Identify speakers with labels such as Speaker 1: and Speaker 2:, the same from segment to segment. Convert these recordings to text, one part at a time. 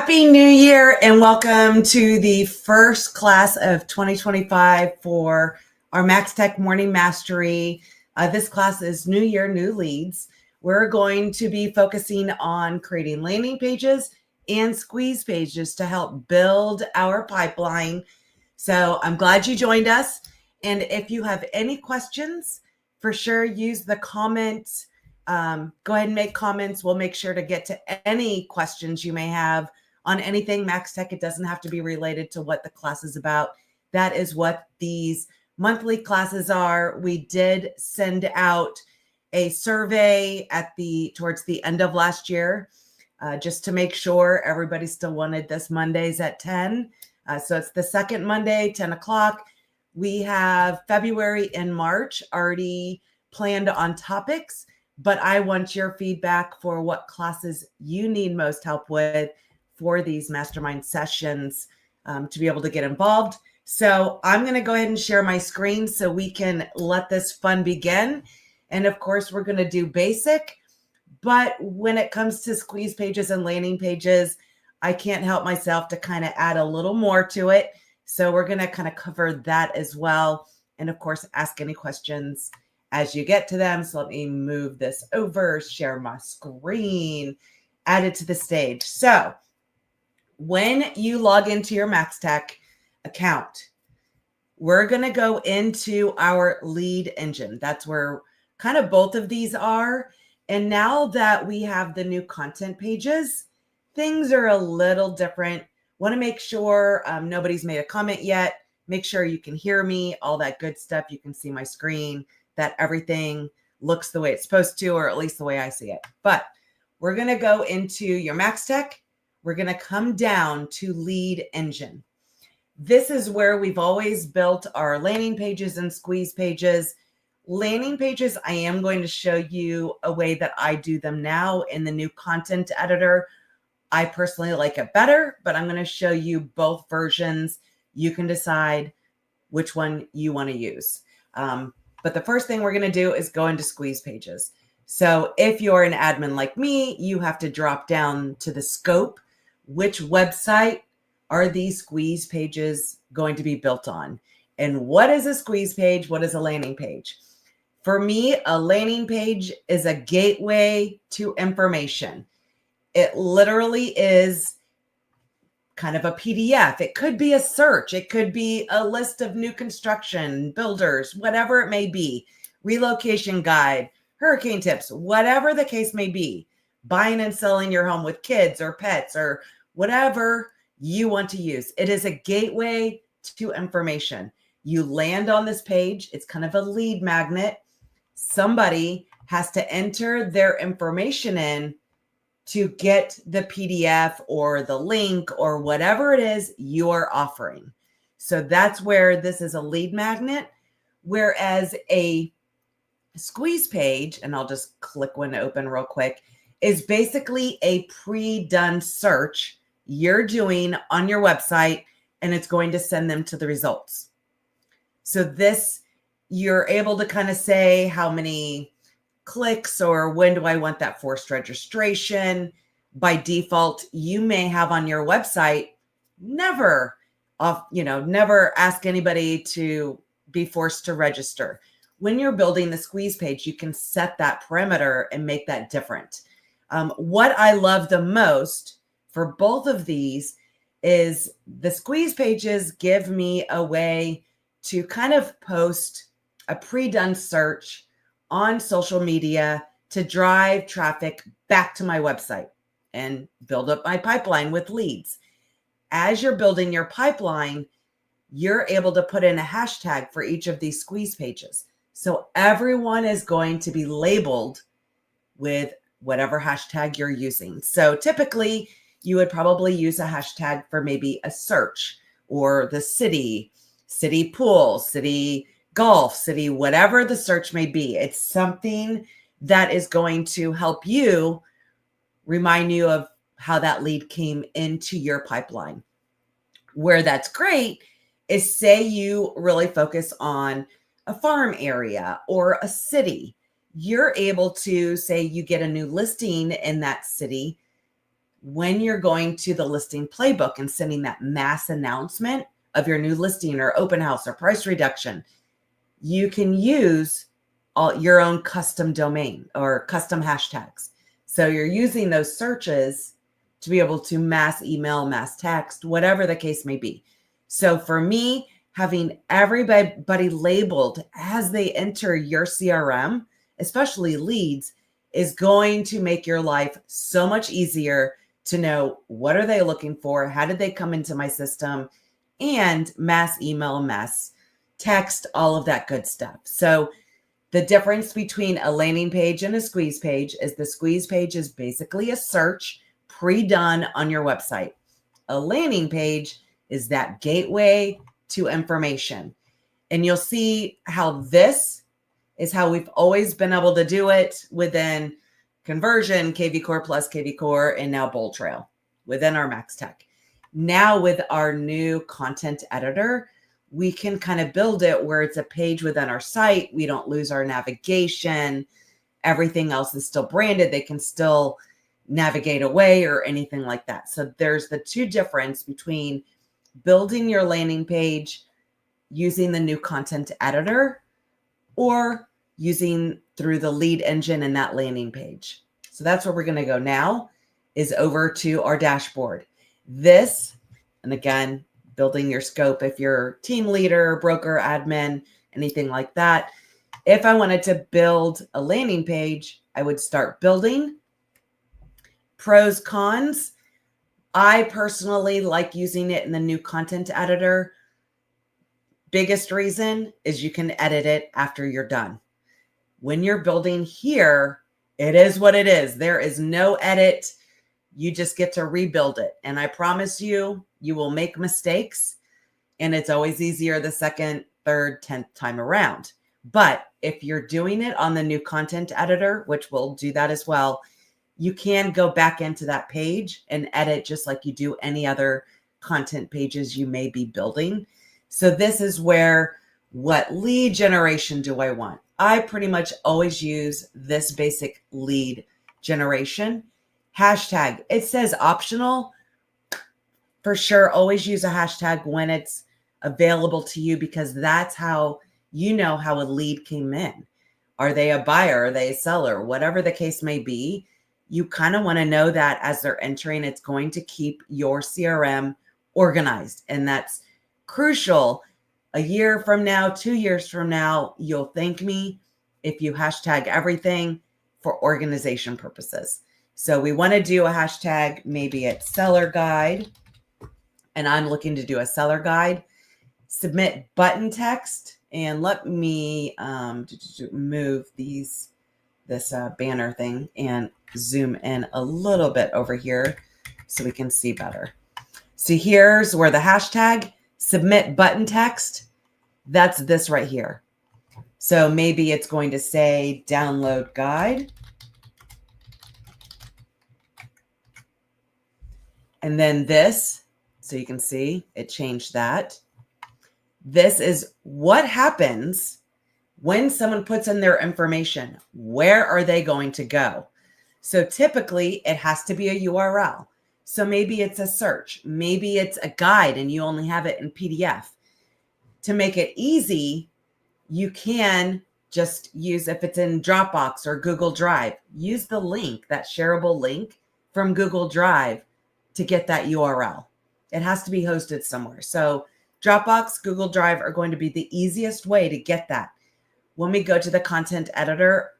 Speaker 1: Happy New Year and welcome to the first class of 2025 for our MAXTECH Morning Mastery. This class is New Year, New Leads. We're going to be focusing on creating landing pages and squeeze pages to help build our pipeline. So I'm glad you joined us. And if you have any questions, for sure use the comments. Go ahead and make comments. We'll make sure to get to any questions you may have on anything MAXTECH. It doesn't have to be related to what the class is about. That is what these monthly classes are. We did send out a survey towards the end of last year, just to make sure everybody still wanted this Mondays at 10. So it's the second Monday, 10 o'clock. We have February and March already planned on topics, but I want your feedback for what classes you need most help with for these mastermind sessions to be able to get involved. So I'm going to go ahead and share my screen so we can let this fun begin. And of course, we're going to do basic, but when it comes to squeeze pages and landing pages, I can't help myself to kind of add a little more to it. So we're going to kind of cover that as well. And of course, ask any questions as you get to them. So let me move this over, share my screen, add it to the stage. So when you log into your MAXTECH account, we're going to go into our lead engine. That's where kind of both of these are. And now that we have the new content pages, things are a little different. Want to make sure nobody's made a comment yet. Make sure you can hear me, all that good stuff. You can see my screen, that everything looks the way it's supposed to, or at least the way I see it. But we're going to go into your MAXTECH. We're going to come down to lead engine. This is where we've always built our landing pages and squeeze pages. Landing pages, I am going to show you a way that I do them now in the new content editor. I personally like it better, but I'm going to show you both versions. You can decide which one you want to use. But the first thing we're going to do is go into squeeze pages. So if you're an admin like me, you have to drop down to the scope. Which website are these squeeze pages going to be built on? And what is a squeeze page? What is a landing page? For me, a landing page is a gateway to information. It literally is kind of a PDF. It could be a search. It could be a list of new construction, builders, whatever it may be, relocation guide, hurricane tips, whatever the case may be, buying and selling your home with kids or pets or whatever you want to use. It is a gateway to information. You land on this page. It's kind of a lead magnet. Somebody has to enter their information in to get the PDF or the link or whatever it is you're offering. So that's where this is a lead magnet, whereas a squeeze page, and I'll just click one to open real quick, is basically a pre-done search you're doing on your website, and it's going to send them to the results. So this, you're able to kind of say how many clicks or when do I want that forced registration. By default, you may have on your website never ask anybody to be forced to register. When you're building the squeeze page, you can set that parameter and make that different. What I love the most for both of these is the squeeze pages give me a way to kind of post a pre-done search on social media to drive traffic back to my website and build up my pipeline with leads. As you're building your pipeline, you're able to put in a hashtag for each of these squeeze pages. So everyone is going to be labeled with whatever hashtag you're using. So typically you would probably use a hashtag for maybe a search or the city pool, city golf, city, whatever the search may be. It's something that is going to help you remind you of how that lead came into your pipeline. Where that's great is say you really focus on a farm area or a city. You're able to say you get a new listing in that city. when you're going to the listing playbook and sending that mass announcement of your new listing or open house or price reduction, you can use all your own custom domain or custom hashtags. So you're using those searches to be able to mass email, mass text, whatever the case may be. So for me, having everybody labeled as they enter your CRM, especially leads, is going to make your life so much easier to know what are they looking for, how did they come into my system, and mass email, mass text, all of that good stuff. So the difference between a landing page and a squeeze page is the squeeze page is basically a search pre-done on your website. A landing page is that gateway to information. And you'll see how this is how we've always been able to do it within Conversion, KV Core Plus, KV Core, and now Bold Trail within our MAXTECH. Now with our new content editor, we can kind of build it where it's a page within our site. We don't lose our navigation. Everything else is still branded. They can still navigate away or anything like that. So there's the two difference between building your landing page using the new content editor or using through the lead engine in that landing page. So that's where we're going to go now, is over to our dashboard. This, and again, building your scope if you're team leader, broker, admin, anything like that. If I wanted to build a landing page, I would start building. Pros, cons. I personally like using it in the new content editor. Biggest reason is you can edit it after you're done. When you're building here, it is what it is. There is no edit. You just get to rebuild it. And I promise you, you will make mistakes. And it's always easier the second, third, 10th time around. But if you're doing it on the new content editor, which will do that as well, you can go back into that page and edit just like you do any other content pages you may be building. So this is where, what lead generation do I want? I pretty much always use this basic lead generation. Hashtag, it says optional. For sure, always use a hashtag when it's available to you, because that's how you know how a lead came in. Are they a buyer? Are they a seller? Whatever the case may be, you kind of want to know that as they're entering. It's going to keep your CRM organized. And that's crucial. A year from now, 2 years from now, you'll thank me if you hashtag everything for organization purposes. So we want to do a hashtag, maybe it's seller guide. And I'm looking to do a seller guide. Submit button text. And let me move this banner thing and zoom in a little bit over here so we can see better. So here's where the hashtag submit button text, that's this right here. So maybe it's going to say download guide. And then this, so you can see it changed that. This is what happens when someone puts in their information. Where are they going to go? So typically it has to be a URL. So maybe it's a search, maybe it's a guide and you only have it in PDF. To make it easy, you can just use, if it's in Dropbox or Google Drive, use the link, that shareable link from Google Drive to get that URL. It has to be hosted somewhere. So Dropbox, Google Drive are going to be the easiest way to get that. When we go to the content editor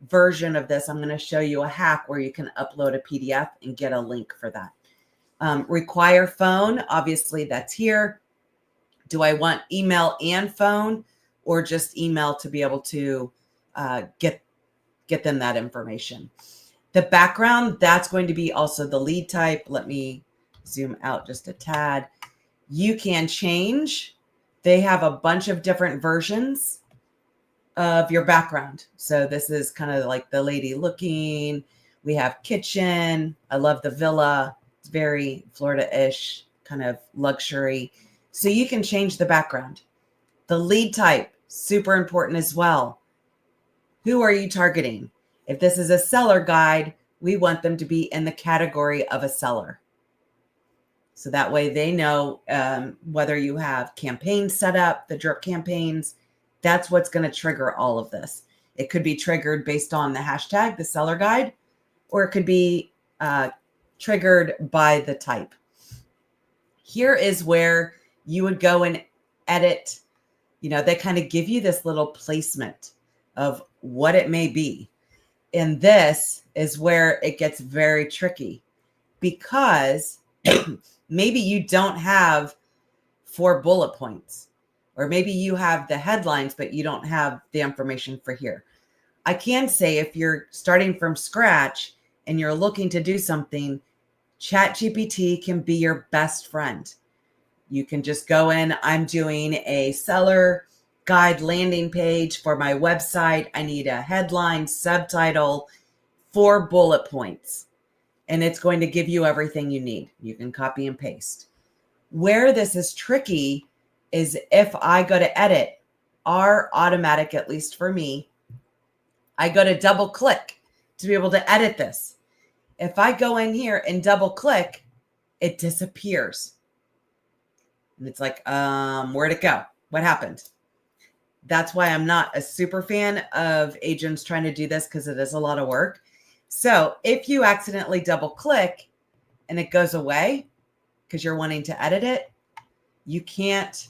Speaker 1: version of this, I'm going to show you a hack where you can upload a PDF and get a link for that. Require phone, obviously that's here. Do I want email and phone, or just email to be able to get them that information? The background, that's going to be also the lead type. Let me zoom out just a tad. You can change. They have a bunch of different versions of your background. So this is kind of like the lady looking. We have kitchen. I love the villa. It's very Florida-ish, kind of luxury. So you can change the background. The lead type, super important as well. Who are you targeting? If this is a seller guide, we want them to be in the category of a seller. So that way they know whether you have campaigns set up, the drip campaigns, that's what's going to trigger all of this. It could be triggered based on the hashtag, the seller guide, or it could be triggered by the type. Here is where you would go and edit. You know, they kind of give you this little placement of what it may be. And this is where it gets very tricky, because maybe you don't have 4 bullet points, or maybe you have the headlines, but you don't have the information for here. I can say if you're starting from scratch and you're looking to do something, ChatGPT can be your best friend. You can just go in. I'm doing a seller guide landing page for my website. I need a headline, subtitle, 4 bullet points, and it's going to give you everything you need. You can copy and paste. Where this is tricky is if I go to edit, our automatic, at least for me, I go to double click to be able to edit this. If I go in here and double click, it disappears. And it's like, where'd it go? What happened? That's why I'm not a super fan of agents trying to do this, because it is a lot of work. So if you accidentally double click and it goes away because you're wanting to edit it, you can't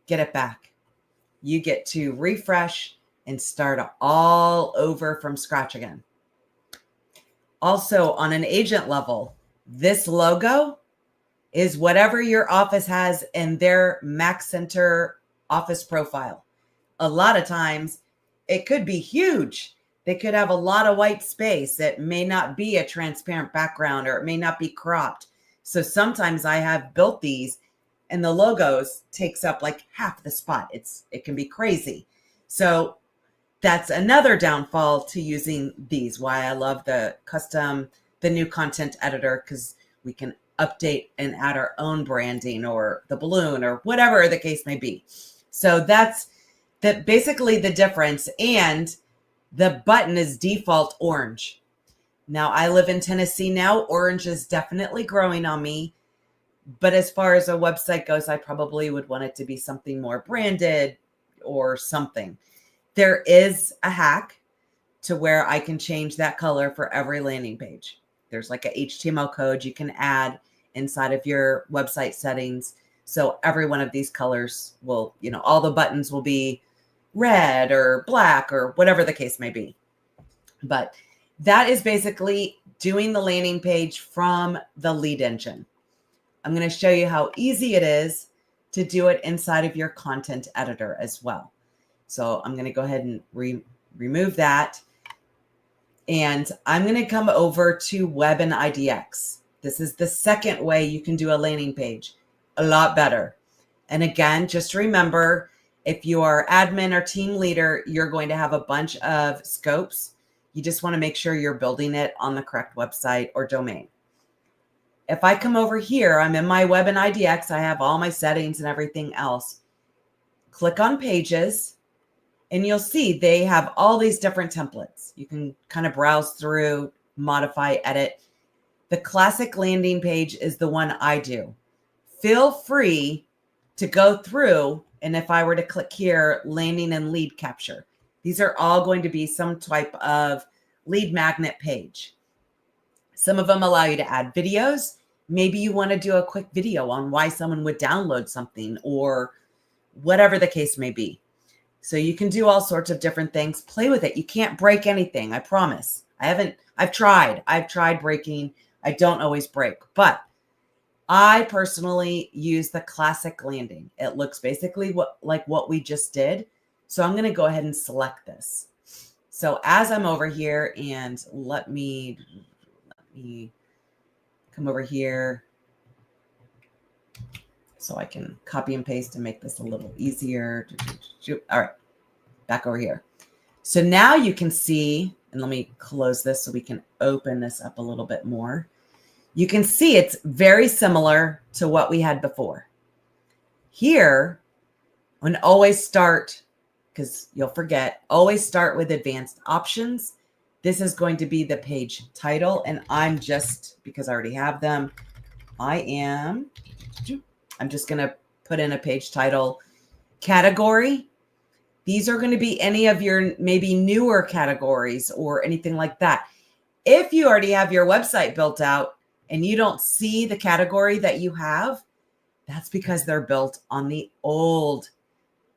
Speaker 1: get it back. You get to refresh and start all over from scratch again. Also, on an agent level, this logo is whatever your office has in their MAXTECH office profile. A lot of times it could be huge. They could have a lot of white space. It may not be a transparent background, or it may not be cropped. So sometimes I have built these and the logos takes up like half the spot. It can be crazy. So that's another downfall to using these. Why I love the new content editor, because we can update and add our own branding or the balloon or whatever the case may be. So that's basically the difference. And the button is default orange. Now, I live in Tennessee now. Orange is definitely growing on me. But as far as a website goes, I probably would want it to be something more branded or something. There is a hack to where I can change that color for every landing page. There's like a HTML code you can add inside of your website settings. So every one of these colors will, all the buttons will be red or black or whatever the case may be. But that is basically doing the landing page from the lead engine. I'm going to show you how easy it is to do it inside of your content editor as well. So I'm going to go ahead and remove that. And I'm going to come over to Web and IDX. This is the second way you can do a landing page. A lot better. And again, just remember, if you are admin or team leader, you're going to have a bunch of scopes. You just want to make sure you're building it on the correct website or domain. If I come over here, I'm in my Web and IDX. I have all my settings and everything else. Click on Pages, and you'll see they have all these different templates. You can kind of browse through, modify, edit. The classic landing page is the one I do. Feel free to go through, and if I were to click here, landing and lead capture, these are all going to be some type of lead magnet page. Some of them allow you to add videos. Maybe you want to do a quick video on why someone would download something or whatever the case may be. So you can do all sorts of different things. Play with it. You can't break anything. I promise. I've tried breaking. I don't always break, but I personally use the classic landing. It looks basically like what we just did. So I'm going to go ahead and select this. So as I'm over here, and let me come over here so I can copy and paste and make this a little easier. All right, back over here. So now you can see, and let me close this so we can open this up a little bit more. You can see it's very similar to what we had before. Here, and always start, because you'll forget, always start with advanced options. This is going to be the page title, and I'm just, because I already have them, I'm just going to put in a page title. Category. These are going to be any of your maybe newer categories or anything like that. If you already have your website built out and you don't see the category that you have, that's because they're built on the old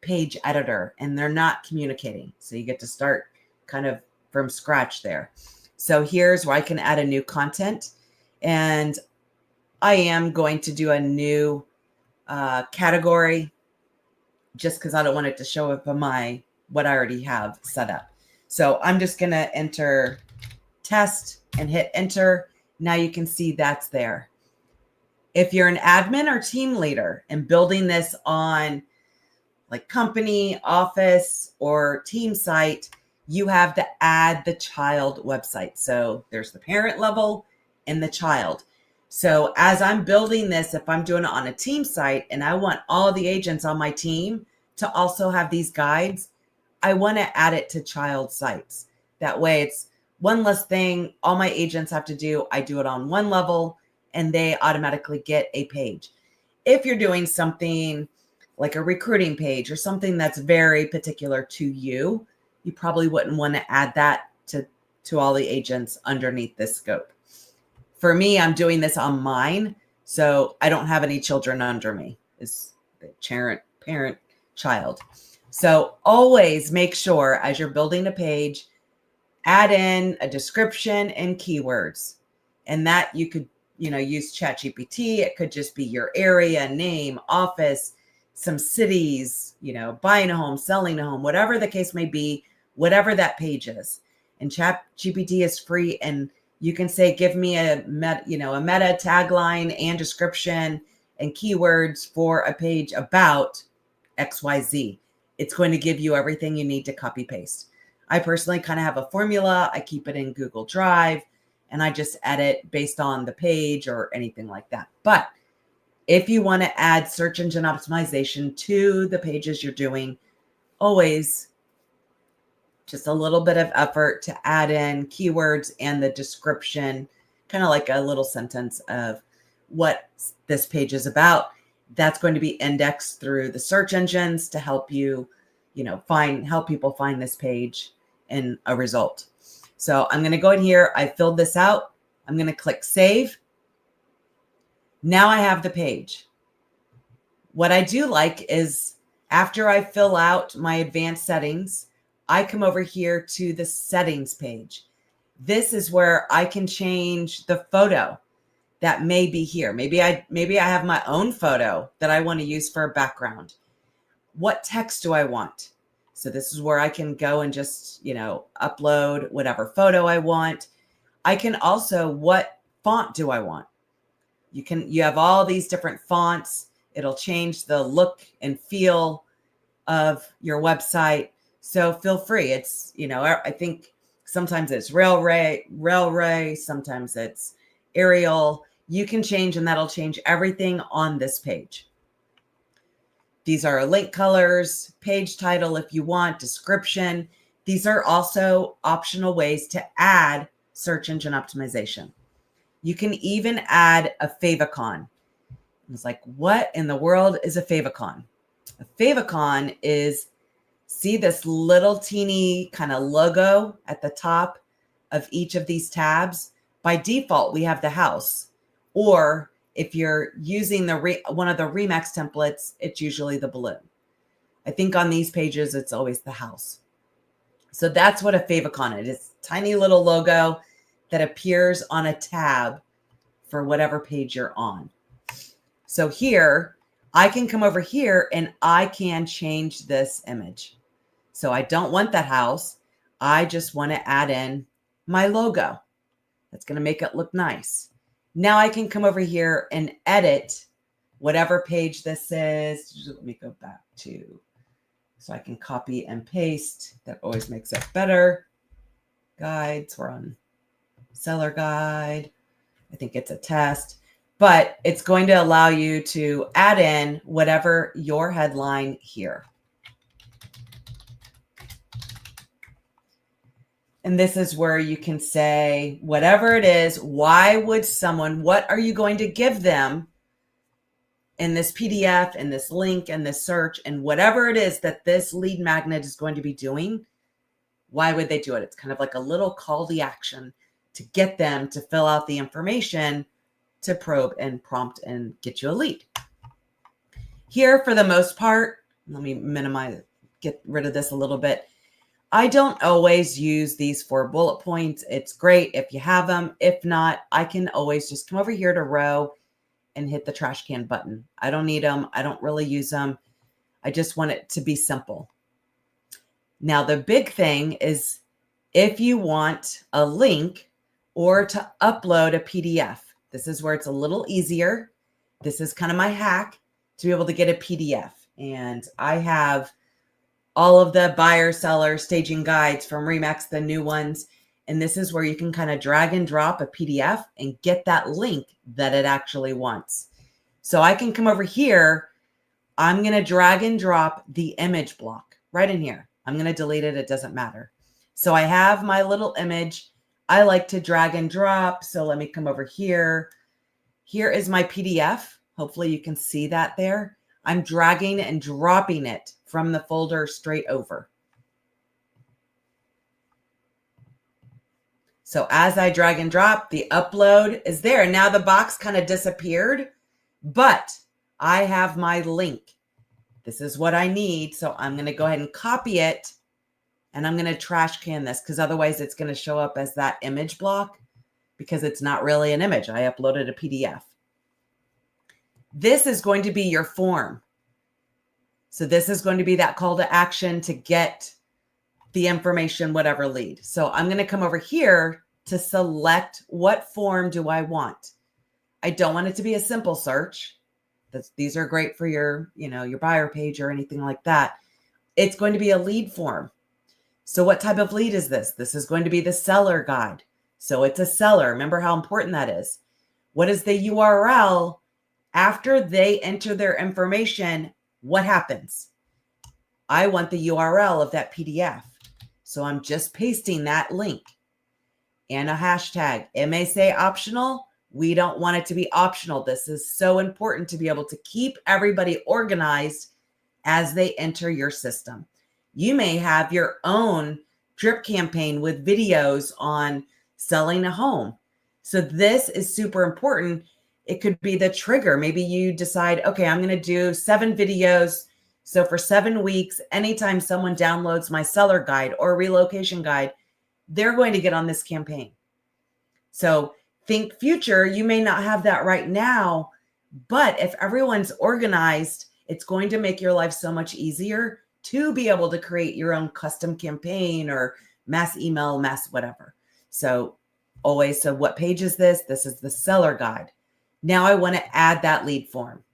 Speaker 1: page editor and they're not communicating. So you get to start kind of from scratch there. So here's where I can add a new content, and I am going to do a new category just because I don't want it to show up on what I already have set up. So I'm just going to enter test and hit enter. Now you can see that's there. If you're an admin or team leader and building this on like company, office, or team site, you have to add the child website. So there's the parent level and the child. So as I'm building this, if I'm doing it on a team site and I want all the agents on my team to also have these guides, I want to add it to child sites. That way it's one less thing all my agents have to do. I do it on one level and they automatically get a page. If you're doing something like a recruiting page or something that's very particular to you, you probably wouldn't want to add that to all the agents underneath this scope. For me, I'm doing this on mine, so I don't have any children under me. It's the parent, child. So always make sure as you're building a page, add in a description and keywords. And that you could, use ChatGPT. It could just be your area, name, office, some cities, buying a home, selling a home, whatever the case may be, whatever that page is. And ChatGPT is free, and you can say, give me a meta tagline and description and keywords for a page about XYZ. It's going to give you everything you need to copy paste. I personally kind of have a formula. I keep it in Google Drive and I just edit based on the page or anything like that. But if you want to add search engine optimization to the pages you're doing, always just a little bit of effort to add in keywords and the description, kind of like a little sentence of what this page is about. That's going to be indexed through the search engines to help you, help people find this page and a result. So I'm going to go in here. I filled this out. I'm going to click save. Now I have the page. What I do like is after I fill out my advanced settings, I come over here to the settings page. This is where I can change the photo that may be here. Maybe I have my own photo that I want to use for a background. What text do I want? So this is where I can go and just, upload whatever photo I want. I can also, what font do I want? You have all these different fonts. It'll change the look and feel of your website. So feel free. It's, I think sometimes it's Railway, sometimes it's Arial. You can change, and that'll change everything on this page. These are link colors, page title if you want, description. These are also optional ways to add search engine optimization. You can even add a favicon. It's like, what in the world is a favicon? A favicon is, see this little teeny kind of logo at the top of each of these tabs? By default, we have the house. Or if you're using one of the Remax templates, it's usually the balloon. I think on these pages, it's always the house. So that's what a favicon is. It's a tiny little logo that appears on a tab for whatever page you're on. So here, I can come over here and I can change this image. So I don't want that house. I just want to add in my logo. That's going to make it look nice. Now I can come over here and edit whatever page this is. Just let me go back to, so I can copy and paste. That always makes it better. Guides, we're on seller guide. I think it's a test, but it's going to allow you to add in whatever your headline here. And this is where you can say whatever it is, why would someone, what are you going to give them in this PDF and this link and this search and whatever it is that this lead magnet is going to be doing, why would they do it? It's kind of like a little call to action to get them to fill out the information to probe and prompt and get you a lead. Here, for the most part, let me minimize, get rid of this a little bit. I don't always use these 4 bullet points. It's great if you have them. If not, I can always just come over here to row and hit the trash can button. I don't need them. I don't really use them. I just want it to be simple. Now, the big thing is if you want a link or to upload a PDF, this is where it's a little easier. This is kind of my hack to be able to get a PDF. And I have all of the buyer, seller, staging guides from RE/MAX, the new ones. And this is where you can kind of drag and drop a PDF and get that link that it actually wants. So I can come over here. I'm going to drag and drop the image block right in here. I'm going to delete it. It doesn't matter. So I have my little image. I like to drag and drop. So let me come over here. Here is my PDF. Hopefully you can see that there. I'm dragging and dropping it from the folder straight over. So as I drag and drop, the upload is there. Now the box kind of disappeared, but I have my link. This is what I need. So I'm going to go ahead and copy it, and I'm going to trash can this because otherwise it's going to show up as that image block because it's not really an image. I uploaded a PDF. This is going to be your form. So this is going to be that call to action to get the information, whatever lead. So I'm going to come over here to select what form do I want. I don't want it to be a simple search. These are great for your, your buyer page or anything like that. It's going to be a lead form. So what type of lead is this? This is going to be the seller guide. So it's a seller. Remember how important that is. What is the URL? After they enter their information, what happens? I want the URL of that PDF. So I'm just pasting that link and a hashtag. It may say optional. We don't want it to be optional. This is so important to be able to keep everybody organized as they enter your system. You may have your own drip campaign with videos on selling a home. So this is super important. It could be the trigger. Maybe you decide, okay, I'm going to do 7 videos. So for 7 weeks, anytime someone downloads my seller guide or relocation guide, they're going to get on this campaign. So think future, you may not have that right now, but if everyone's organized, it's going to make your life so much easier to be able to create your own custom campaign or mass email, mass whatever. So always, so what page is this? This is the seller guide. Now I want to add that lead form.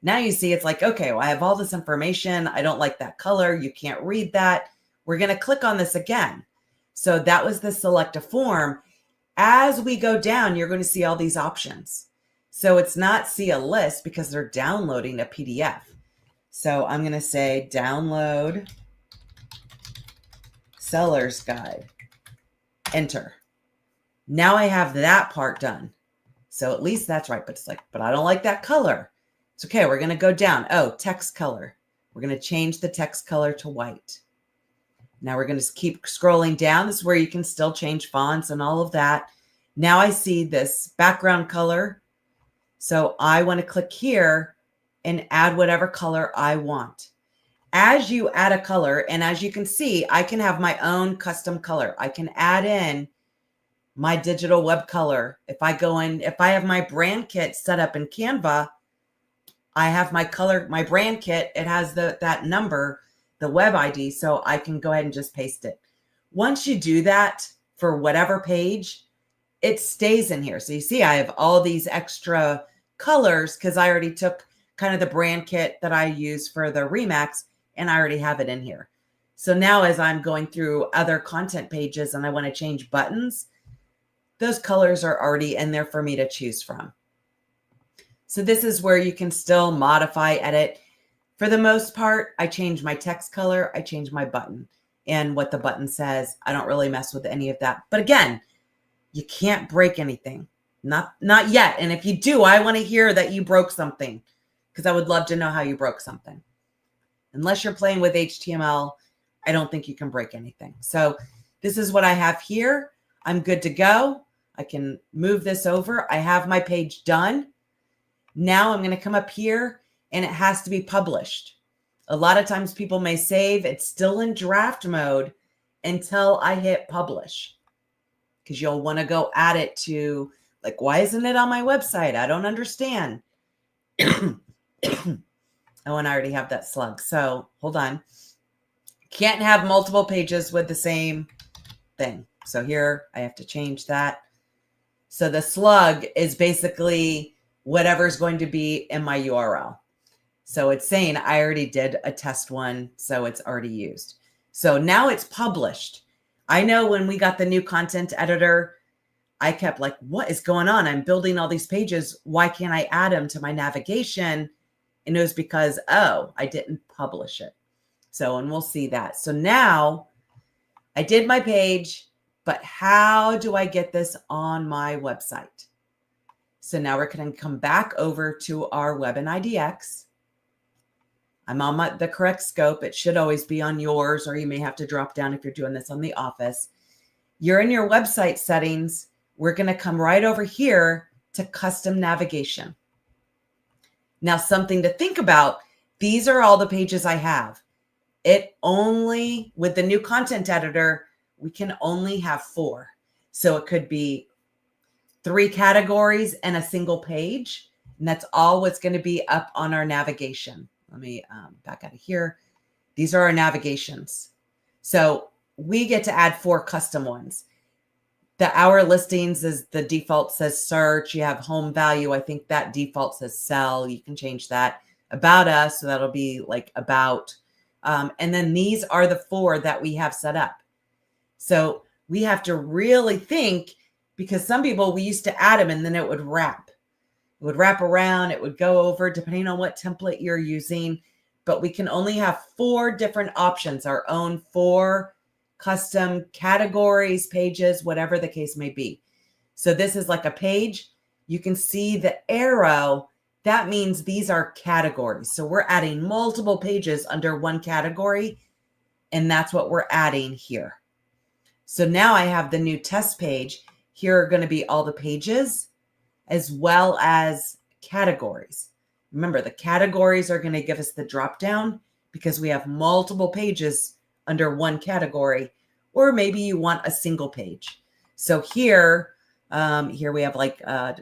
Speaker 1: Now you see it's like, okay, well, I have all this information. I don't like that color. You can't read that. We're going to click on this again. So that was the select a form. As we go down, you're going to see all these options. So it's not see a list because they're downloading a PDF. So I'm going to say download seller's guide, enter. Now I have that part done. So at least that's right. But it's like, but I don't like that color. It's okay. We're going to go down. Oh, text color. We're going to change the text color to white. Now we're going to keep scrolling down. This is where you can still change fonts and all of that. Now I see this background color. So I want to click here and add whatever color I want. As you add a color, and as you can see, I can have my own custom color. I can add in my digital web color. If I go in, if I have my brand kit set up in Canva, I have my color, my brand kit. It has that number, the web ID, so I can go ahead and just paste it. Once you do that for whatever page, it stays in here. So you see, I have all these extra colors because I already took kind of the brand kit that I use for the RE/MAX, and I already have it in here. So now as I'm going through other content pages and I want to change buttons, those colors are already in there for me to choose from. So this is where you can still modify, edit. For the most part, I change my text color, I change my button. and what the button says. I don't really mess with any of that. But again, you can't break anything. Not yet. And if you do, I want to hear that you broke something, because I would love to know how you broke something. Unless you're playing with HTML, I don't think you can break anything. So this is what I have here. I'm good to go. I can move this over. I have my page done. Now I'm going to come up here and it has to be published. A lot of times people may save. It's still in draft mode until I hit publish, because you'll want to go add it to, like, why isn't it on my website? I don't understand. Oh, and I already have that slug. So hold on. Can't have multiple pages with the same thing. So here I have to change that. So the slug is basically whatever's going to be in my URL. So it's saying I already did a test one, so it's already used. So now it's published. I know when we got the new content editor, I kept like, what is going on? I'm building all these pages. Why can't I add them to my navigation? And it was because, oh, I didn't publish it. So, and we'll see that. So now I did my page, but how do I get this on my website? So now we're going to come back over to our Web and IDX. I'm on the correct scope. It should always be on yours, or you may have to drop down if you're doing this on the office. You're in your website settings. We're going to come right over here to custom navigation. Now, something to think about, these are all the pages I have. It only, with the new content editor, we can only have 4. So it could be 3 categories and a single page. And that's all what's going to be up on our navigation. Let me back out of here. These are our navigations. So we get to add 4 custom ones. The hour listings is the default says search. You have home value. I think that default says sell. You can change that. About us. So that'll be like about. And then these are the 4 that we have set up. So we have to really think, because some people, we used to add them and then it would wrap. It would wrap around. It would go over depending on what template you're using. But we can only have 4 different options, our own 4 custom categories, pages, whatever the case may be. So this is like a page. You can see the arrow. That means these are categories. So we're adding multiple pages under one category, and that's what we're adding here. So now I have the new test page. Here are going to be all the pages as well as categories. Remember, the categories are going to give us the drop down because we have multiple pages under one category, or maybe you want a single page. So here we have like, and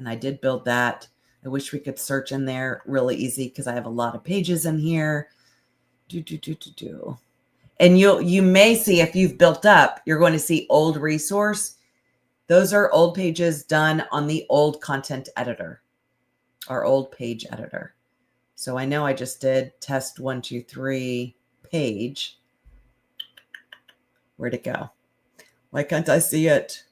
Speaker 1: I did build that. I wish we could search in there really easy because I have a lot of pages in here. And you may see, if you've built up, you're going to see old resource. Those are old pages done on the old content editor, our old page editor. So I know I just did test 1, 2, 3 page. Where'd it go? Why can't I see it?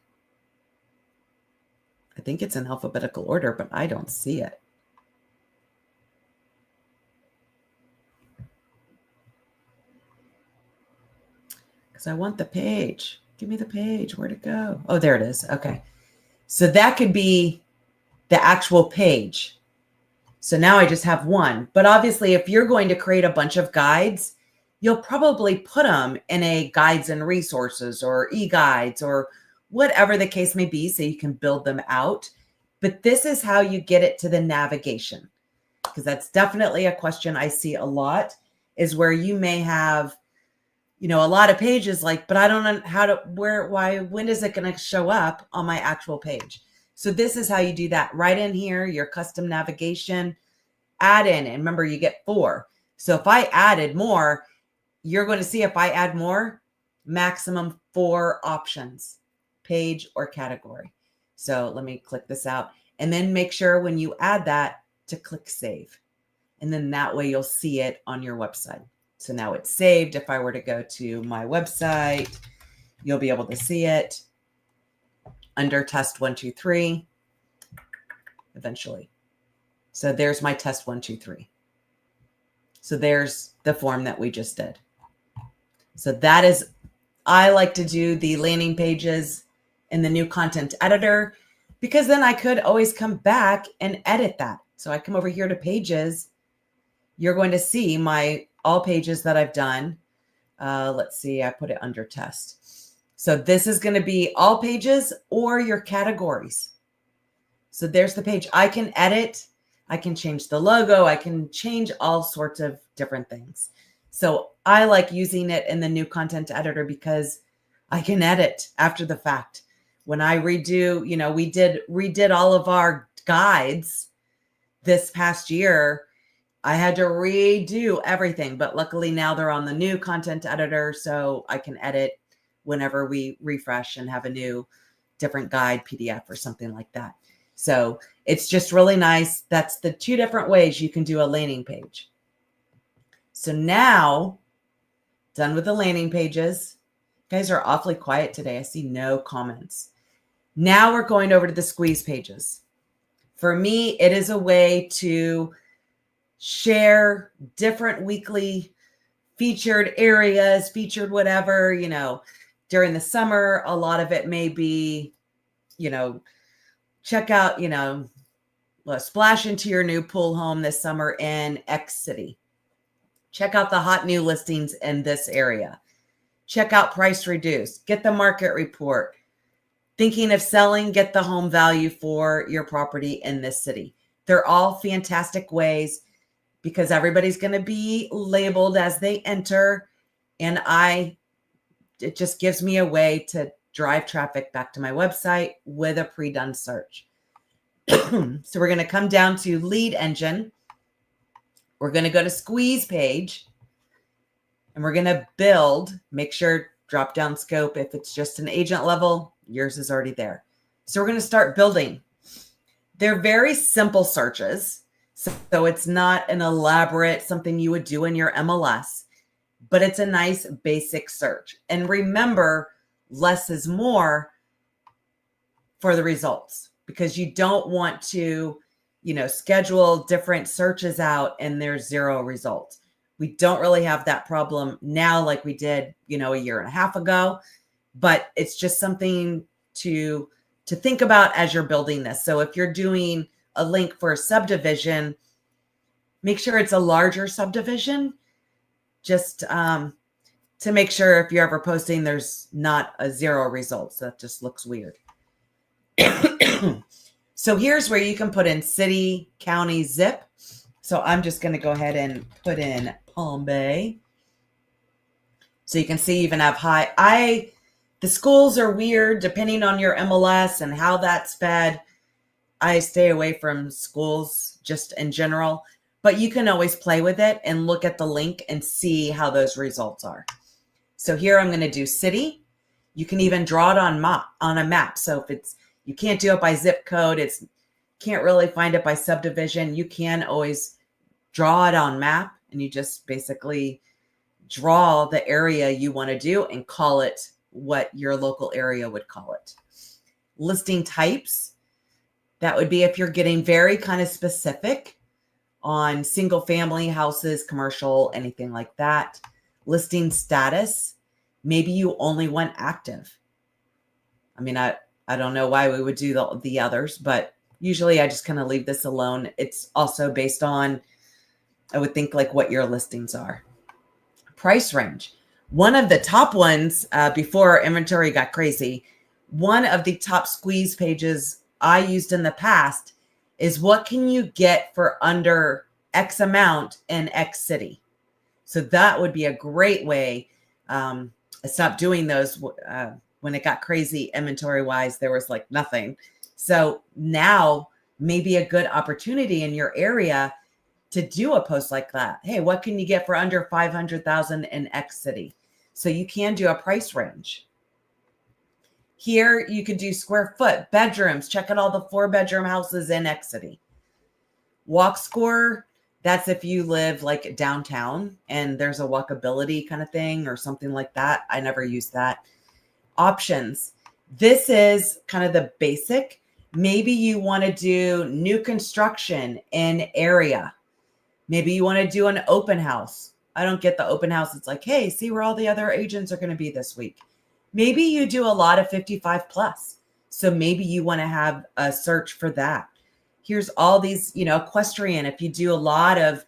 Speaker 1: I think it's in alphabetical order, but I don't see it. Because I want the page. Give me the page. Where'd it go? Oh, there it is. Okay. So that could be the actual page. So now I just have one. But obviously, if you're going to create a bunch of guides, you'll probably put them in a guides and resources or e-guides or whatever the case may be, so you can build them out. But this is how you get it to the navigation, because that's definitely a question I see a lot, is where you may have, a lot of pages, like, but I don't know how to, when is it going to show up on my actual page? So this is how you do that. Right in here, your custom navigation, add in, and remember, you get 4. So if I added more, you're going to see, if I add more, maximum 4 options, page or category. So let me click this out, and then make sure when you add that to click save. And then that way you'll see it on your website. So now it's saved. If I were to go to my website, you'll be able to see it under test 1, 2, 3 eventually. So there's my test 1, 2, 3. So there's the form that we just did. So that is, I like to do the landing pages in the new content editor, because then I could always come back and edit that. So I come over here to pages. You're going to see my all pages that I've done. Let's see, I put it under test. So this is going to be all pages or your categories. So there's the page. I can edit. I can change the logo. I can change all sorts of different things. So I like using it in the new content editor because I can edit after the fact. When I redo, we redid all of our guides this past year. I had to redo everything, but luckily now they're on the new content editor, so I can edit whenever we refresh and have a new different guide PDF or something like that. So it's just really nice. That's the two different ways you can do a landing page. So now, done with the landing pages. You guys are awfully quiet today. I see no comments. Now we're going over to the squeeze pages. For me, it is a way to share different weekly featured areas, featured whatever, during the summer. A lot of it may be, check out, splash into your new pool home this summer in X city. Check out the hot new listings in this area. Check out price reduced. Get the market report. Thinking of selling, get the home value for your property in this city. They're all fantastic ways because everybody's going to be labeled as they enter. And it just gives me a way to drive traffic back to my website with a pre-done search. So we're going to come down to lead engine. We're going to go to squeeze page and we're going to build, make sure drop down scope. If it's just an agent level, yours is already there. So we're going to start building. They're very simple searches. So it's not an elaborate something you would do in your MLS, but it's a nice basic search. And remember, less is more for the results, because you don't want to, schedule different searches out and there's zero results. We don't really have that problem now like we did, a year and a half ago, but it's just something to think about as you're building this. So if you're doing a link for a subdivision, make sure it's a larger subdivision, just to make sure if you're ever posting, there's not a zero results. That just looks weird. So here's where you can put in city, county, zip. So I'm just going to go ahead and put in Palm Bay. So you can see even have high. The schools are weird depending on your MLS and how that's fed. I stay away from schools just in general, but you can always play with it and look at the link and see how those results are. So here I'm going to do city. You can even draw it on a map. So if you can't do it by zip code, can't really find it by subdivision, you can always draw it on map and you just basically draw the area you want to do and call it what your local area would call it. Listing types, that would be if you're getting very kind of specific on single family houses, commercial, anything like that. Listing status, maybe you only want active. I mean, I don't know why we would do the others, but usually I just kind of leave this alone. It's also based on, I would think, like what your listings are. Price range. One of the top ones before our inventory got crazy, one of the top squeeze pages I used in the past is what can you get for under X amount in X city. So that would be a great way. I stopped doing those when it got crazy inventory wise. There was like nothing. So now maybe a good opportunity in your area to do a post like that. Hey, what can you get for under 500,000 in X city? So you can do a price range. Here you could do square foot, bedrooms, check out all the 4-bedroom houses in X city. Walk score, that's if you live like downtown and there's a walkability kind of thing or something like that. I never use that. Options. This is kind of the basic. Maybe you want to do new construction in area. Maybe you want to do an open house. I don't get the open house. It's like, hey, see where all the other agents are going to be this week. Maybe you do a lot of 55 plus. So maybe you want to have a search for that. Here's all these, equestrian. If you do a lot of,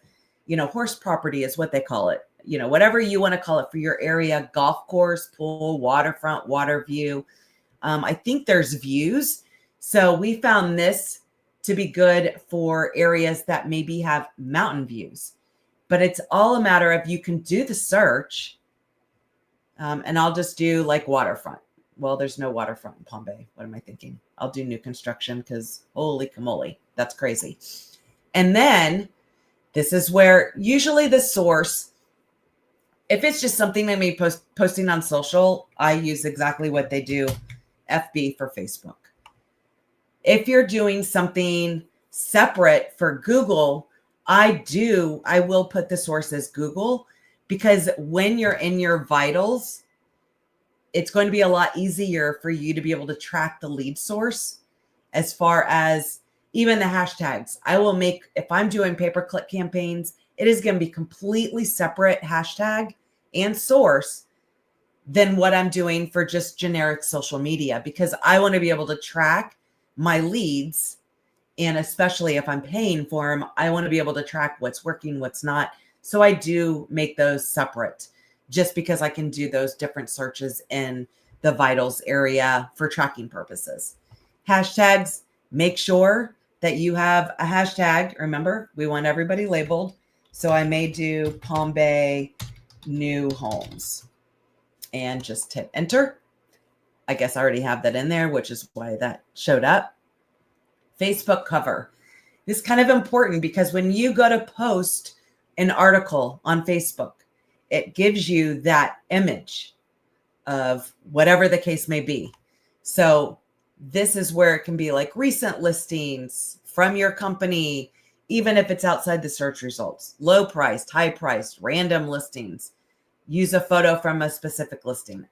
Speaker 1: horse property is what they call it. Whatever you want to call it for your area, golf course, pool, waterfront, water view. I think there's views. So we found this to be good for areas that maybe have mountain views. But it's all a matter of you can do the search. And I'll just do like waterfront. Well, there's no waterfront in Palm Bay. What am I thinking? I'll do new construction because holy camole, that's crazy. And then this is where usually the source, if it's just something that may posting on social, I use exactly what they do, FB for Facebook. If you're doing something separate for Google, I will put the source as Google, because when you're in your vitals, it's going to be a lot easier for you to be able to track the lead source as far as even the hashtags. I will make, if I'm doing pay-per-click campaigns, it is going to be completely separate hashtag and source than what I'm doing for just generic social media, because I want to be able to track my leads. And especially if I'm paying for them, I want to be able to track what's working, what's not. So I do make those separate just because I can do those different searches in the vitals area for tracking purposes. Hashtags, make sure that you have a hashtag. Remember, we want everybody labeled. So I may do Palm Bay new homes and just hit enter. I guess I already have that in there, which is why that showed up. Facebook cover. This is kind of important because when you go to post an article on Facebook, it gives you that image of whatever the case may be. So this is where it can be like recent listings from your company, even if it's outside the search results, low priced, high priced, random listings. Use a photo from a specific listing.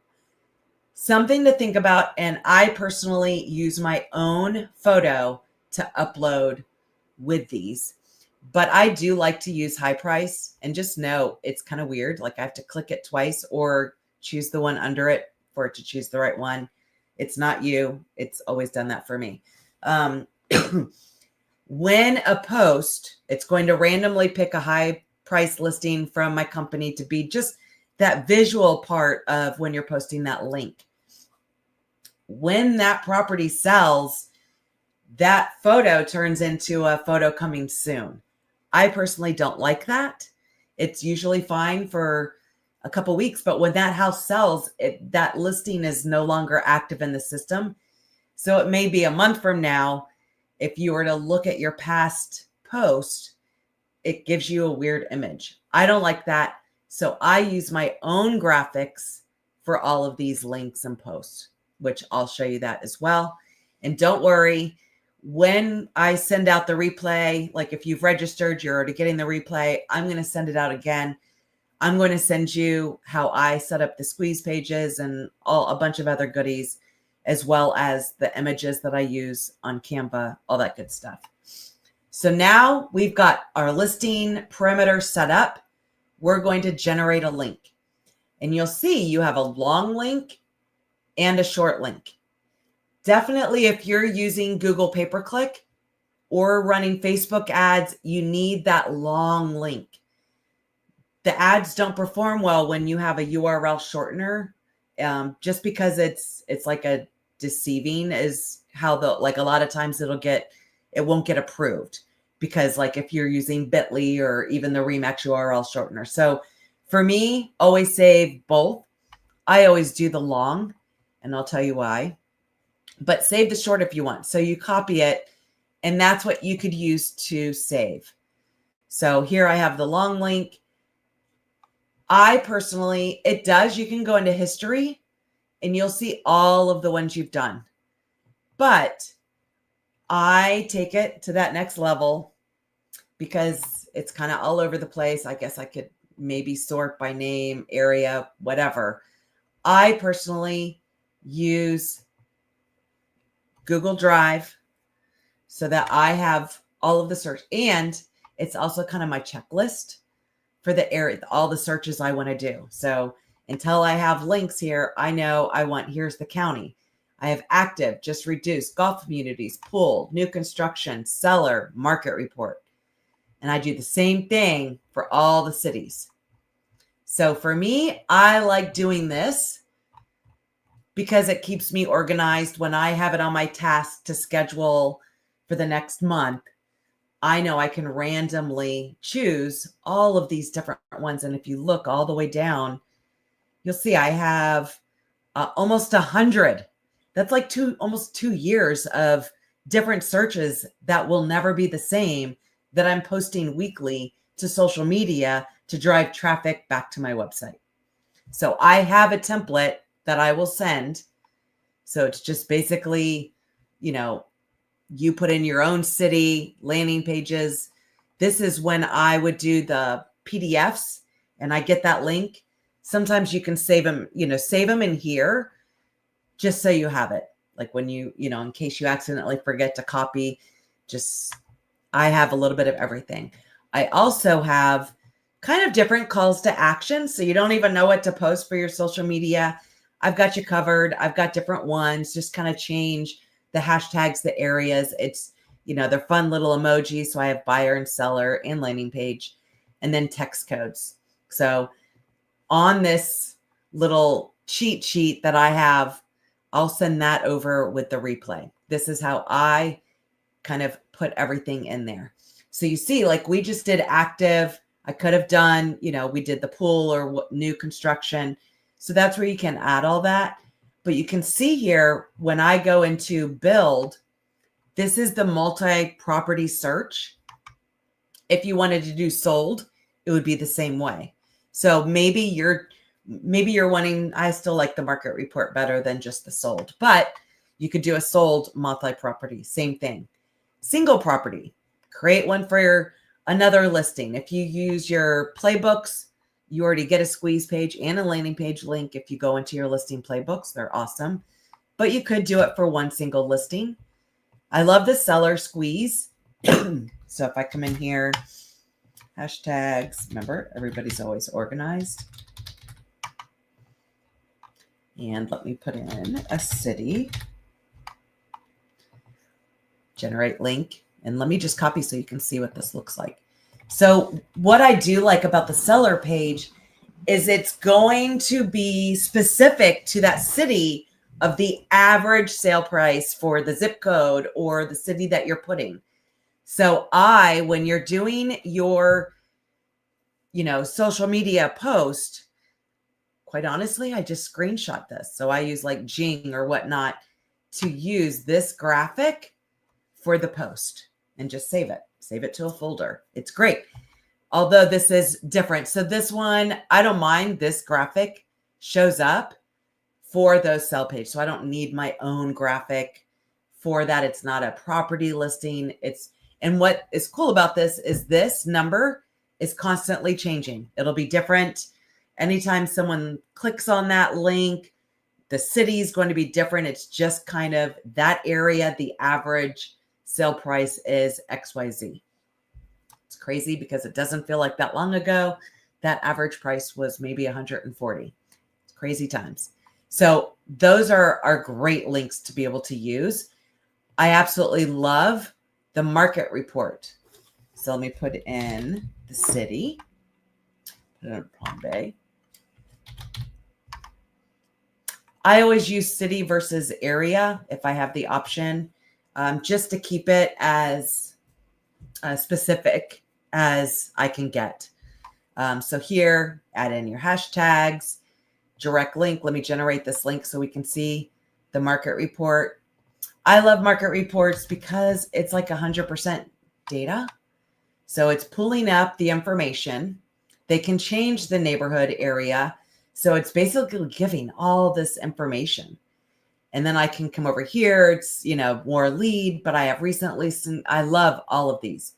Speaker 1: Something to think about, and I personally use my own photo to upload with these, but I do like to use high price, and just know it's kind of weird. Like I have to click it twice or choose the one under it for it to choose the right one. It's not you. It's always done that for me. When a post, it's going to randomly pick a high price listing from my company to be just that visual part of when you're posting that link. When that property sells, that photo turns into a photo coming soon. I personally don't like that. It's usually fine for a couple weeks, but when that house sells, that listing is no longer active in the system. So it may be a month from now. If you were to look at your past post, it gives you a weird image. I don't like that. So I use my own graphics for all of these links and posts, which I'll show you that as well. And don't worry, when I send out the replay, like if you've registered, you're already getting the replay, I'm going to send it out again. I'm going to send you how I set up the squeeze pages and a bunch of other goodies, as well as the images that I use on Canva, all that good stuff. So now we've got our listing perimeter set up. We're going to generate a link. And you'll see you have a long link and a short link. Definitely, if you're using Google pay-per-click or running Facebook ads, you need that long link. The ads don't perform well when you have a URL shortener, just because it's like a deceiving is how like a lot of times it won't get approved, because like if you're using Bitly or even the Remax URL shortener. So for me, always save both. I always do the long, and I'll tell you why. But save the short if you want. So you copy it, and that's what you could use to save. So here I have the long link. I personally, you can go into history and you'll see all of the ones you've done. But I take it to that next level because it's kind of all over the place. I guess I could maybe sort by name, area, whatever. I personally use Google Drive so that I have all of the search. And it's also kind of my checklist for the area, all the searches I want to do. So until I have links here, I know I want, here's the county. I have active, just reduced, golf communities, pool, new construction, seller, market report. And I do the same thing for all the cities. So for me, I like doing this because it keeps me organized. When I have it on my task to schedule for the next month, I know I can randomly choose all of these different ones. And if you look all the way down, you'll see I have almost 100. That's like almost 2 years of different searches that will never be the same that I'm posting weekly to social media to drive traffic back to my website. So I have a template that I will send. So it's just basically, you put in your own city landing pages. This is when I would do the PDFs and I get that link. Sometimes you can save them in here just so you have it. Like when in case you accidentally forget to copy, I have a little bit of everything. I also have kind of different calls to action. So you don't even know what to post for your social media. I've got you covered. I've got different ones, just kind of change the hashtags, the areas. It's, they're fun little emojis. So I have buyer and seller and landing page, and then text codes. So on this little cheat sheet that I have, I'll send that over with the replay. This is how I kind of put everything in there. So you see, like we just did active. I could have done, we did the pool or new construction. So that's where you can add all that. But you can see here, when I go into build, this is the multi-property search. If you wanted to do sold, it would be the same way. So maybe you're wanting, I still like the market report better than just the sold, but you could do a sold multi-property, same thing. Single property, create one for another listing. If you use your playbooks, you already get a squeeze page and a landing page link. If you go into your listing playbooks, they're awesome, but you could do it for one single listing. I love the seller squeeze. So if I come in here, hashtags, remember, everybody's always organized. And let me put in a city, generate link, and let me just copy so you can see what this looks like. So what I do like about the seller page is it's going to be specific to that city of the average sale price for the zip code or the city that you're putting. So when you're doing your, social media post, quite honestly, I just screenshot this. So I use like Jing or whatnot to use this graphic for the post and just save it to a folder. It's great. Although this is different. So this one, I don't mind. This graphic shows up for those sell page. So I don't need my own graphic for that. It's not a property listing. And what is cool about this is this number is constantly changing. It'll be different. Anytime someone clicks on that link, the city is going to be different. It's just kind of that area. The average sale price is XYZ. It's crazy because it doesn't feel like that long ago. That average price was maybe 140. It's crazy times. So those are great links to be able to use. I absolutely love the market report. So let me put in the city, put it in Palm Bay. I always use city versus area if I have the option, just to keep it as specific as I can get. So here, add in your hashtags, direct link. Let me generate this link so we can see the market report. I love market reports because it's like 100% data. So it's pulling up the information. They can change the neighborhood area. So it's basically giving all this information. And then I can come over here. It's, more lead, but I have recent listened. I love all of these.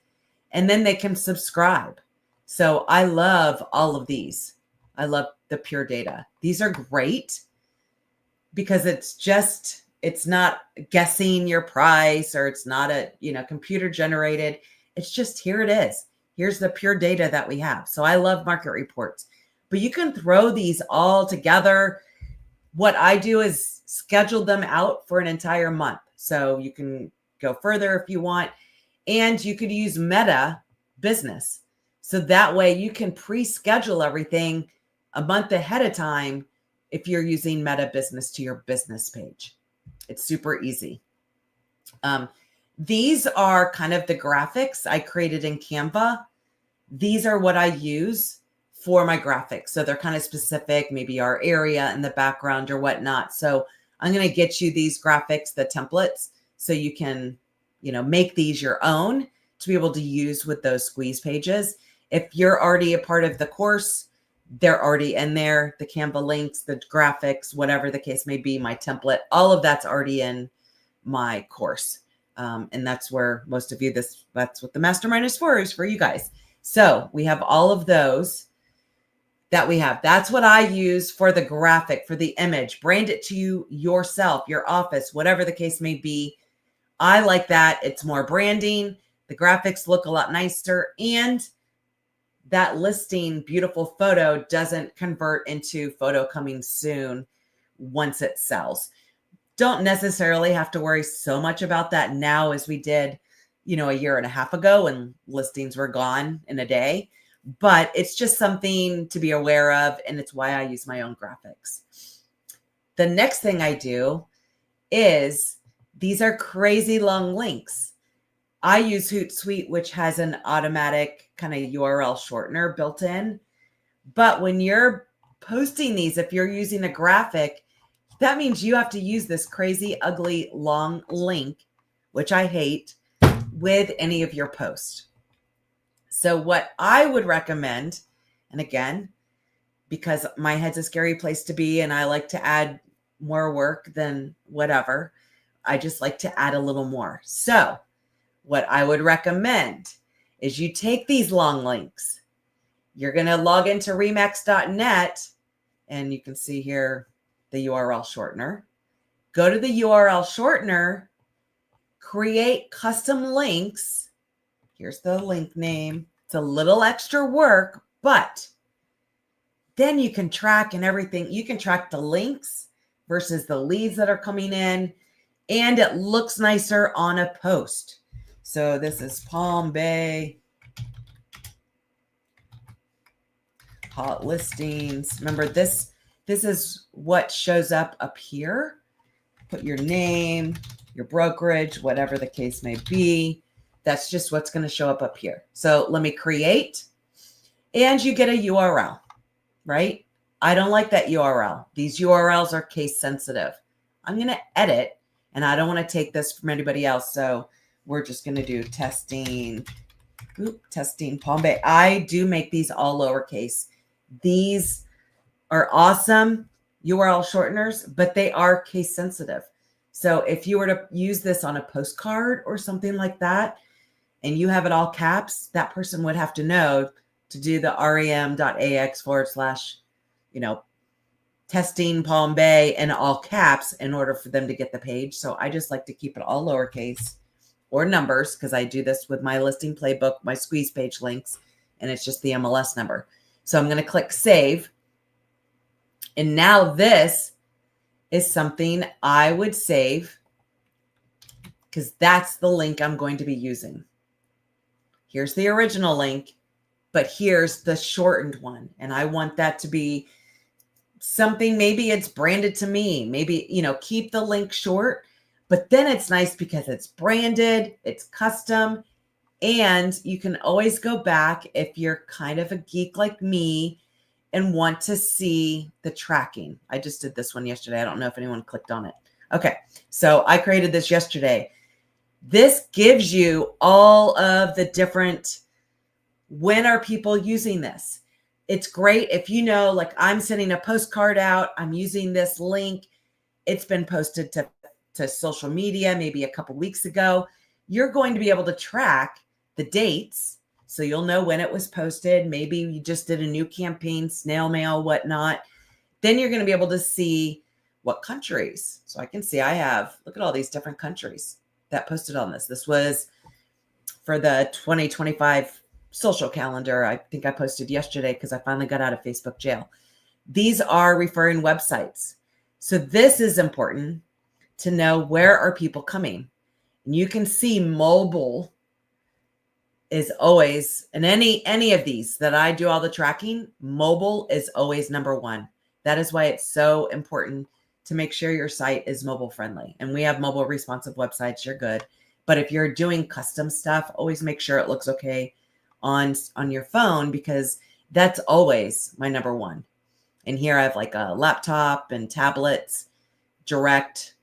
Speaker 1: And then they can subscribe. So I love all of these. I love the pure data. These are great because it's not guessing your price, or it's not a, computer generated. It's just, here it is. Here's the pure data that we have. So I love market reports, but you can throw these all together. What I do is schedule them out for an entire month. So you can go further if you want, and you could use Meta Business. So that way you can pre-schedule everything a month ahead of time if you're using Meta Business to your business page. It's super easy. These are kind of the graphics I created in Canva. These are what I use for my graphics. So they're kind of specific, maybe our area in the background or whatnot. So I'm going to get you these graphics, the templates, so you can, make these your own to be able to use with those squeeze pages. If you're already a part of the course, they're already in there. The Canva links, the graphics, whatever the case may be, my template, all of that's already in my course. And that's where most of you, that's what the mastermind is for you guys. So we have all of those that we have. That's what I use for the graphic, for the image. Brand it to you yourself, your office, whatever the case may be. I like that. It's more branding. The graphics look a lot nicer, and that listing beautiful photo doesn't convert into photo coming soon once it sells. Don't necessarily have to worry so much about that now as we did, a year and a half ago when listings were gone in a day. But it's just something to be aware of, and it's why I use my own graphics. The next thing I do is these are crazy long links. I use Hootsuite, which has an automatic kind of URL shortener built in. But when you're posting these, if you're using a graphic, that means you have to use this crazy, ugly, long link, which I hate, with any of your posts. So what I would recommend, and again, because my head's a scary place to be and I like to add more work than whatever, I just like to add a little more. So what I would recommend is you take these long links. You're going to log into remax.net, and you can see here the URL shortener. Go to the URL shortener, create custom links. Here's the link name. It's a little extra work, but then you can track and everything. You can track the links versus the leads that are coming in, and it looks nicer on a post. So this is Palm Bay hot listings. Remember, this is what shows up here. Put your name, your brokerage, whatever the case may be. That's just what's going to show up here. So let me create, and you get a URL, right? I don't like that URL. These URLs are case sensitive. I'm going to edit, and I don't want to take this from anybody else. So we're just going to do testing Palm Bay. I do make these all lowercase. These are awesome URL shorteners, but they are case sensitive. So if you were to use this on a postcard or something like that, and you have it all caps, that person would have to know to do the rem.ax / testing Palm Bay in all caps in order for them to get the page. So I just like to keep it all lowercase or numbers, because I do this with my listing playbook, my squeeze page links, and it's just the MLS number. So I'm going to click save. And now this is something I would save, because that's the link I'm going to be using. Here's the original link, but here's the shortened one. And I want that to be something, maybe it's branded to me, maybe, keep the link short, but then it's nice because it's branded, it's custom, and you can always go back if you're kind of a geek like me and want to see the tracking. I just did this one yesterday. I don't know if anyone clicked on it. Okay, so I created this yesterday. This gives you all of the different, when are people using this? It's great if like I'm sending a postcard out, I'm using this link. It's been posted to social media maybe a couple weeks ago. You're going to be able to track the dates, so you'll know when it was posted. Maybe you just did a new campaign, snail mail, whatnot. Then you're going to be able to see what countries. So I can see look at all these different countries that posted on this. This was for the 2025 social calendar. I think I posted yesterday because I finally got out of Facebook jail. These are referring websites. So this is important to know, where are people coming? And you can see mobile is always, in any of these that I do all the tracking, mobile is always number one. That is why it's so important to make sure your site is mobile friendly. And we have mobile responsive websites, you're good. But if you're doing custom stuff, always make sure it looks okay on your phone, because that's always my number one. And here I have like a laptop and tablets, direct,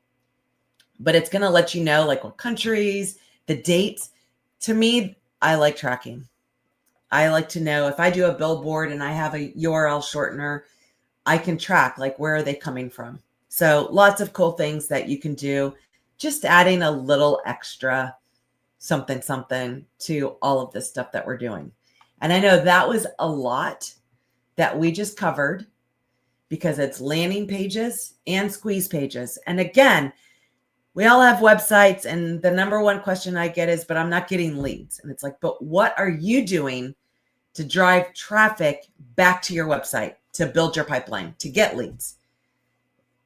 Speaker 1: but it's going to let you know like what countries, the dates. To me, I like tracking. I like to know if I do a billboard and I have a URL shortener, I can track like where are they coming from. So lots of cool things that you can do, just adding a little extra something to all of this stuff that we're doing. And I know that was a lot that we just covered, because it's landing pages and squeeze pages. And again, we all have websites, and the number one question I get is, but I'm not getting leads. And it's like, but what are you doing to drive traffic back to your website, to build your pipeline, to get leads?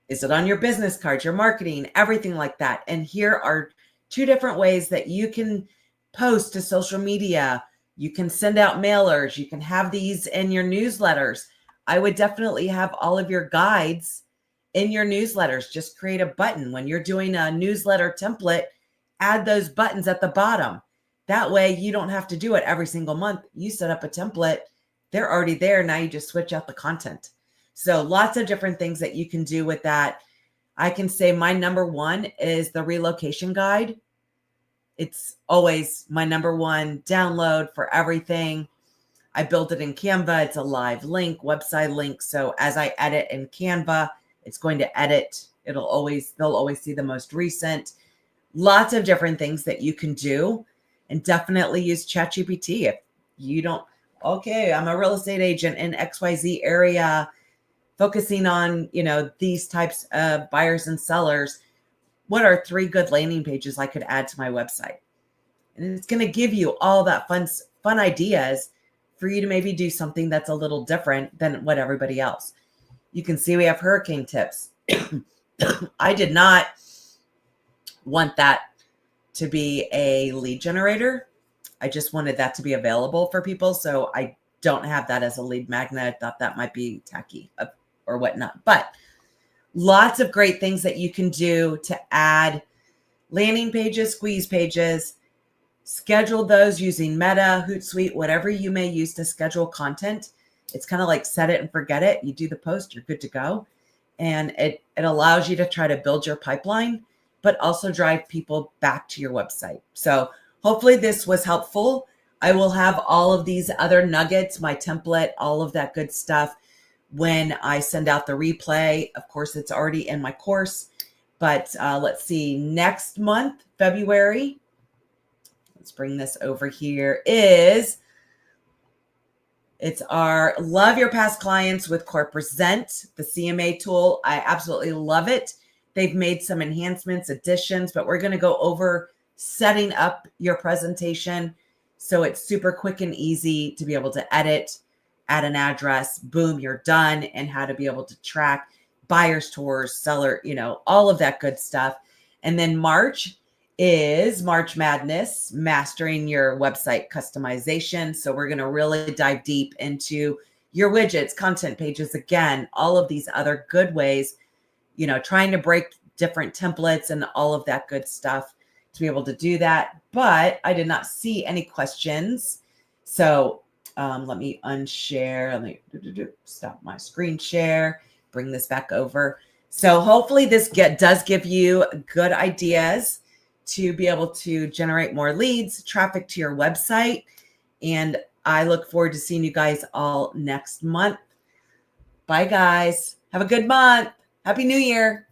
Speaker 1: Is it on your business cards, your marketing, everything like that? And here are 2 different ways that you can post to social media. You can send out mailers. You can have these in your newsletters. I would definitely have all of your guides in your newsletters. Just create a button. When you're doing a newsletter template, add those buttons at the bottom. That way you don't have to do it every single month. You set up a template. They're already there. Now you just switch out the content. So lots of different things that you can do with that. I can say my number one is the relocation guide. It's always my number one download for everything. I built it in Canva. It's a live link, website link. So as I edit in Canva, it's going to edit. They'll always see the most recent. Lots of different things that you can do, and definitely use ChatGPT. If you don't, okay, I'm a real estate agent in XYZ area, focusing on, these types of buyers and sellers. What are 3 good landing pages I could add to my website? And it's going to give you all that fun ideas for you to maybe do something that's a little different than what everybody else. You can see we have hurricane tips. I did not want that to be a lead generator. I just wanted that to be available for people. So I don't have that as a lead magnet. I thought that might be tacky or whatnot. But lots of great things that you can do to add landing pages, squeeze pages. Schedule those using Meta, Hootsuite, whatever you may use to schedule content. It's kind of like set it and forget it. You do the post, you're good to go. And it allows you to try to build your pipeline, but also drive people back to your website. So hopefully this was helpful. I will have all of these other nuggets, my template, all of that good stuff when I send out the replay. Of course, it's already in my course, but let's see, next month, February, let's bring this over here, it's our Love Your Past Clients with Core Present, the CMA tool. I absolutely love it. They've made some enhancements, additions, but we're going to go over setting up your presentation so it's super quick and easy to be able to edit, add an address, boom, you're done, and how to be able to track buyers, tours, seller, all of that good stuff. And then March is March Madness, mastering your website customization. So we're going to really dive deep into your widgets, content pages, again, all of these other good ways, trying to break different templates and all of that good stuff to be able to do that. But I did not see any questions. So let me unshare. Let me stop my screen share, bring this back over. So hopefully this does give you good ideas to be able to generate more leads, traffic to your website. And I look forward to seeing you guys all next month. Bye, guys. Have a good month. Happy New Year.